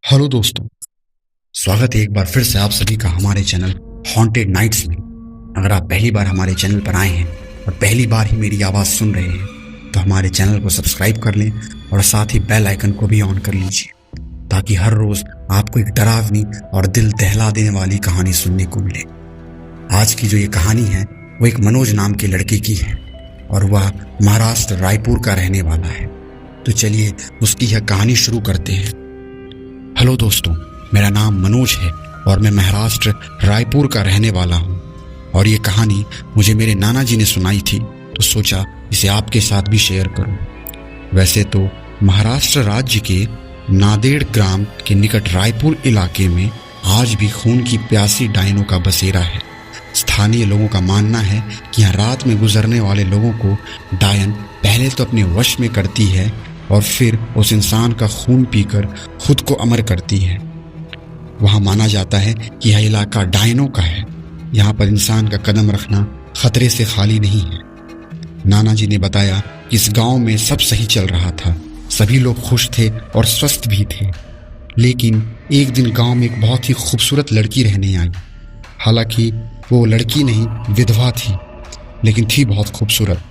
Hello दोस्तों। स्वागत है एक बार फिर से आप सभी का हमारे चैनल हॉन्टेड नाइट्स में। अगर आप पहली बार हमारे चैनल पर आए हैं और पहली बार ही मेरी आवाज़ सुन रहे हैं तो हमारे चैनल को सब्सक्राइब कर लें और साथ ही बेल आइकन को भी ऑन कर लीजिए ताकि हर रोज़ आपको एक डरावनी और दिल दहला देने वाली कहानी सुनने को मिले। आज की जो ये कहानी है वो एक मनोज नाम के लड़के की है और वह महाराष्ट्र रायपुर का रहने वाला है। तो चलिए उसकी यह कहानी शुरू करते हैं। हेलो दोस्तों, मेरा नाम मनोज है और मैं महाराष्ट्र रायपुर का रहने वाला हूँ और ये कहानी मुझे मेरे नाना जी ने सुनाई थी तो सोचा इसे आपके साथ भी शेयर करूँ। वैसे तो महाराष्ट्र राज्य के नांदेड़ ग्राम के निकट रायपुर इलाके में आज भी खून की प्यासी डायनों का बसेरा है। स्थानीय लोगों का मानना है कि यहाँ रात में गुजरने वाले लोगों को डायन पहले तो अपने वश में करती है और फिर उस इंसान का खून पीकर खुद को अमर करती है। वहाँ माना जाता है कि यह इलाका डायनों का है। यहाँ पर इंसान का कदम रखना खतरे से खाली नहीं है। नाना जी ने बताया कि इस गांव में सब सही चल रहा था, सभी लोग खुश थे और स्वस्थ भी थे। लेकिन एक दिन गांव में एक बहुत ही खूबसूरत लड़की रहने आई। हालांकि वो लड़की नहीं, विधवा थी, लेकिन थी बहुत खूबसूरत।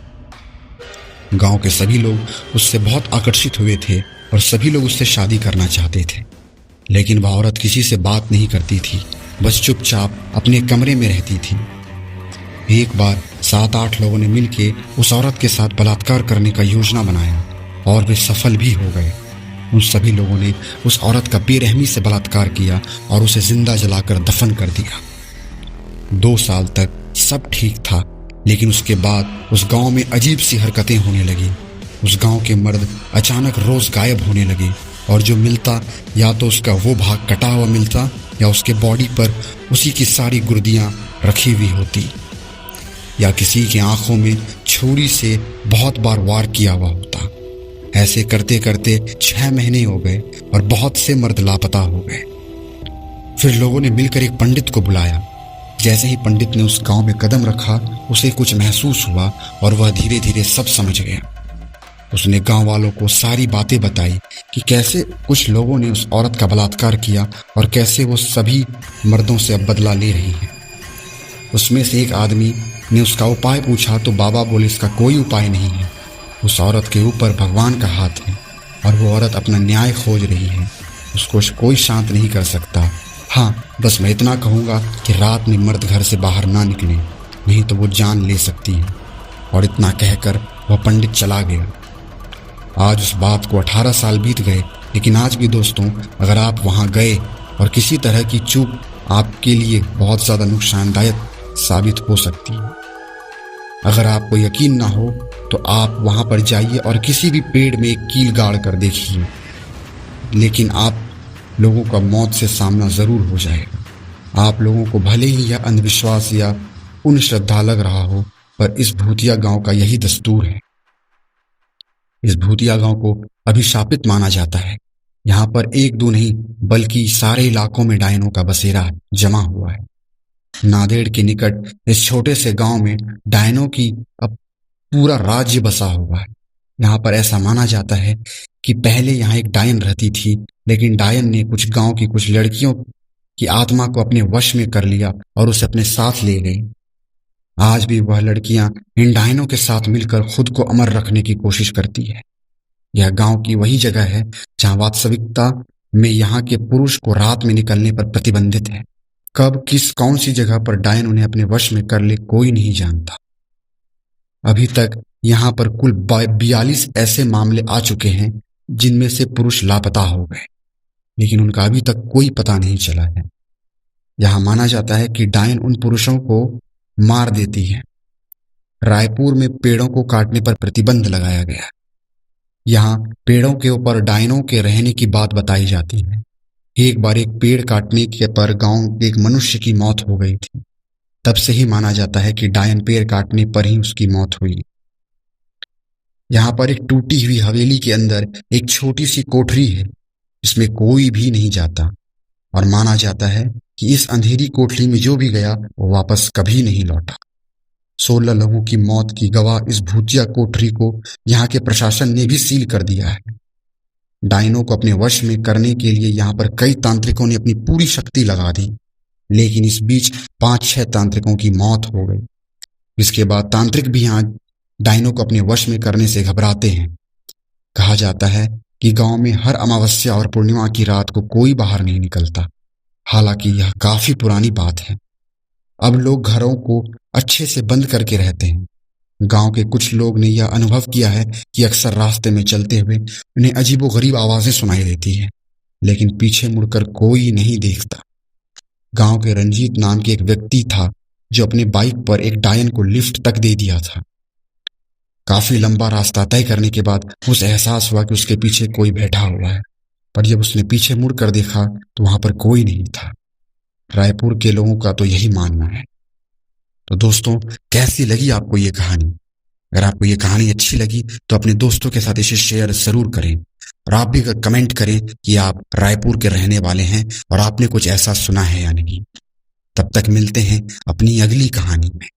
गांव के सभी लोग उससे बहुत आकर्षित हुए थे और सभी लोग उससे शादी करना चाहते थे। लेकिन वह औरत किसी से बात नहीं करती थी, बस चुपचाप अपने कमरे में रहती थी। एक बार 7-8 लोगों ने मिलकर उस औरत के साथ बलात्कार करने का योजना बनाया और वे सफल भी हो गए। उन सभी लोगों ने उस औरत का बेरहमी से बलात्कार किया और उसे जिंदा जलाकर दफन कर दिया। 2 साल तक सब ठीक था, लेकिन उसके बाद उस गांव में अजीब सी हरकतें होने लगी। उस गांव के मर्द अचानक रोज गायब होने लगे और जो मिलता या तो उसका वो भाग कटा हुआ मिलता या उसके बॉडी पर उसी की सारी गुर्दियां रखी हुई होती या किसी की आंखों में छुरी से बहुत बार वार किया हुआ होता। ऐसे करते करते 6 महीने हो गए और बहुत से मर्द लापता हो गए। फिर लोगों ने मिलकर एक पंडित को बुलाया। जैसे ही पंडित ने उस गांव में कदम रखा उसे कुछ महसूस हुआ और वह धीरे धीरे सब समझ गया। उसने गांव वालों को सारी बातें बताई कि कैसे कुछ लोगों ने उस औरत का बलात्कार किया और कैसे वो सभी मर्दों से अब बदला ले रही है। उसमें से एक आदमी ने उसका उपाय पूछा तो बाबा बोले इसका कोई उपाय नहीं है, उस औरत के ऊपर भगवान का हाथ है और वो औरत अपना न्याय खोज रही है, उसको कोई शांत नहीं कर सकता। हाँ, बस मैं इतना कहूँगा कि रात में मर्द घर से बाहर ना निकले, नहीं तो वो जान ले सकती है। और इतना कहकर वह पंडित चला गया। आज उस बात को 18 साल बीत गए, लेकिन आज भी दोस्तों अगर आप वहाँ गए और किसी तरह की चूक आपके लिए बहुत ज़्यादा नुकसानदायक साबित हो सकती है। अगर आपको यकीन ना हो तो आप वहाँ पर जाइए और किसी भी पेड़ में एक कील गाड़ कर देखिए, लेकिन आप लोगों का मौत से सामना ज़रूर हो जाएगा। आप लोगों को भले ही यह अंधविश्वास या उन श्रद्धा लग रहा हो, पर इस भूतिया गांव का यही दस्तूर है। इस भूतिया गांव को अभिशापित माना जाता है। यहाँ पर 1-2 नहीं बल्कि सारे इलाकों में डायनों का बसेरा जमा हुआ है। नांदेड़ के निकट इस छोटे से गांव में डायनों की अब पूरा राज्य बसा हुआ है। यहाँ पर ऐसा माना जाता है कि पहले यहाँ एक डायन रहती थी, लेकिन डायन ने कुछ गांव की कुछ लड़कियों की आत्मा को अपने वश में कर लिया और उसे अपने साथ ले गई। आज भी वह लड़कियां इन डायनों के साथ मिलकर खुद को अमर रखने की कोशिश करती है। यह गांव की वही जगह है जहां वास्तविकता में यहाँ के पुरुष को रात में निकलने पर प्रतिबंधित है। कब किस कौन सी जगह पर डायन उन्हें अपने वश में कर ले कोई नहीं जानता। अभी तक यहाँ पर कुल 42 ऐसे मामले आ चुके हैं जिनमें से पुरुष लापता हो गए, लेकिन उनका अभी तक कोई पता नहीं चला है। यहाँ माना जाता है कि डायन उन पुरुषों को मार देती है। रायपुर में पेड़ों को काटने पर प्रतिबंध लगाया गया। यहाँ पेड़ों के ऊपर डायनों के रहने की बात बताई जाती है। एक बार एक पेड़ काटने के पर गांव एक मनुष्य की मौत हो गई थी। तब से ही माना जाता है कि डायन पेड़ काटने पर ही उसकी मौत हुई। यहाँ पर एक टूटी हुई हवेली के अंदर एक छोटी सी कोठरी है, इसमें कोई भी नहीं जाता और माना जाता है कि इस अंधेरी कोठरी में जो भी गया वो वापस कभी नहीं लौटा। 16 लोगों की मौत की गवाह इस भूतिया कोठरी को यहाँ के प्रशासन ने भी सील कर दिया है। डायनो को अपने वश में करने के लिए यहाँ पर कई तांत्रिकों ने अपनी पूरी शक्ति लगा दी, लेकिन इस बीच 5-6 तांत्रिकों की मौत हो गई। इसके बाद तांत्रिक भी यहाँ डायनो को अपने वश में करने से घबराते हैं। कहा जाता है कि गांव में हर अमावस्या और पूर्णिमा की रात को कोई बाहर नहीं निकलता। हालांकि यह काफी पुरानी बात है। अब लोग घरों को अच्छे से बंद करके रहते हैं। गांव के कुछ लोग ने यह अनुभव किया है कि अक्सर रास्ते में चलते हुए उन्हें अजीबोगरीब आवाजें सुनाई देती है, लेकिन पीछे मुड़कर कोई नहीं देखता। गांव के रंजीत नाम के एक व्यक्ति था जो अपने बाइक पर एक डायन को लिफ्ट तक दे दिया था। काफी लंबा रास्ता तय करने के बाद उसे एहसास हुआ कि उसके पीछे कोई बैठा हुआ है, पर जब उसने पीछे मुड़कर देखा तो वहां पर कोई नहीं था। रायपुर के लोगों का तो यही मानना है। तो दोस्तों, कैसी लगी आपको ये कहानी? अगर आपको ये कहानी अच्छी लगी तो अपने दोस्तों के साथ इसे शेयर जरूर करें, और आप भी कमेंट करें कि आप रायपुर के रहने वाले हैं और आपने कुछ ऐसा सुना है या नहीं। तब तक मिलते हैं अपनी अगली कहानी में।